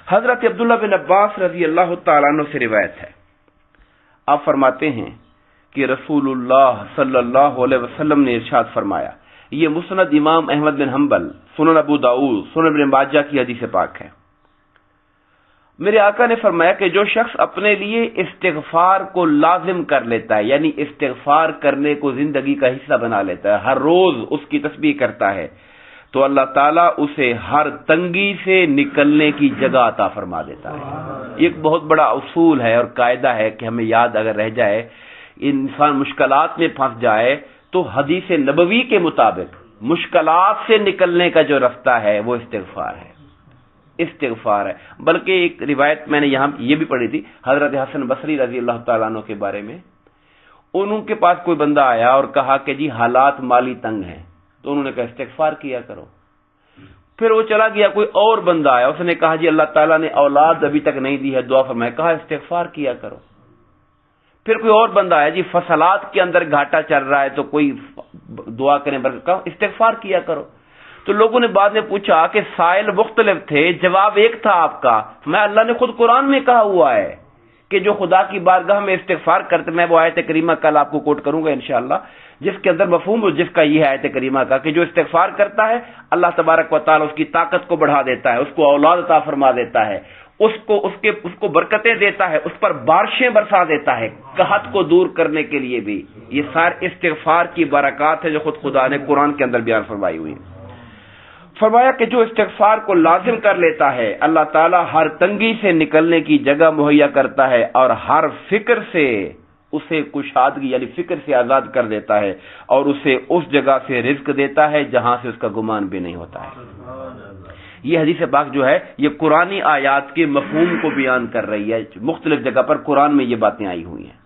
حضرت عبداللہ بن عباس رضی اللہ تعالیٰ عنہ سے روایت ہے، آپ فرماتے ہیں کہ رسول اللہ صلی اللہ علیہ وسلم نے ارشاد فرمایا، یہ مسند امام احمد بن حنبل، سنن ابو داؤد، سنن ابن ماجہ کی حدیث پاک ہے، میرے آقا نے فرمایا کہ جو شخص اپنے لیے استغفار کو لازم کر لیتا ہے، یعنی استغفار کرنے کو زندگی کا حصہ بنا لیتا ہے، ہر روز اس کی تسبیح کرتا ہے، تو اللہ تعالیٰ اسے ہر تنگی سے نکلنے کی جگہ عطا فرما دیتا ہے۔ یہ ایک بہت بڑا اصول ہے اور قاعدہ ہے کہ ہمیں یاد اگر رہ جائے، انسان مشکلات میں پھنس جائے تو حدیث نبوی کے مطابق مشکلات سے نکلنے کا جو رستہ ہے وہ استغفار ہے، استغفار ہے۔ بلکہ ایک روایت میں نے یہاں یہ بھی پڑھی تھی حضرت حسن بصری رضی اللہ تعالیٰ عنہ کے بارے میں، ان کے پاس کوئی بندہ آیا اور کہا کہ جی حالات مالی تنگ ہیں، تو انہوں نے کہا استغفار کیا کرو۔ پھر وہ چلا گیا، کوئی اور بندہ آیا، اس نے کہا جی اللہ تعالیٰ نے اولاد ابھی تک نہیں دی ہے، دعا فرمائے، کہا استغفار کیا کرو۔ پھر کوئی اور بندہ آیا، جی فصلات کے اندر گھاٹا چل رہا ہے تو کوئی دعا کریں، کہا استغفار کیا کرو۔ تو لوگوں نے بعد میں پوچھا کہ سائل مختلف تھے، جواب ایک تھا آپ کا، میں اللہ نے خود قرآن میں کہا ہوا ہے کہ جو خدا کی بارگاہ میں استغفار کرتے، میں وہ آیت کریمہ کل آپ کو کوٹ کروں گا انشاءاللہ، جس کے اندر مفہوم ہو جس کا یہ ہے آیت کریمہ کا کہ جو استغفار کرتا ہے اللہ تبارک و تعالی اس کی طاقت کو بڑھا دیتا ہے، اس کو اولاد عطا فرما دیتا ہے، اس کو برکتیں دیتا ہے، اس پر بارشیں برسا دیتا ہے، قحط کو دور کرنے کے لیے بھی۔ یہ سارے استغفار کی برکات ہے جو خود خدا نے قرآن کے اندر بیان فرمائی ہوئی ہے۔ فرمایا کہ جو استغفار کو لازم کر لیتا ہے اللہ تعالیٰ ہر تنگی سے نکلنے کی جگہ مہیا کرتا ہے اور ہر فکر سے اسے کشادگی یعنی فکر سے آزاد کر دیتا ہے اور اسے اس جگہ سے رزق دیتا ہے جہاں سے اس کا گمان بھی نہیں ہوتا ہے۔ یہ حدیث پاک جو ہے یہ قرآنی آیات کے مفہوم کو بیان کر رہی ہے، مختلف جگہ پر قرآن میں یہ باتیں آئی ہوئی ہیں۔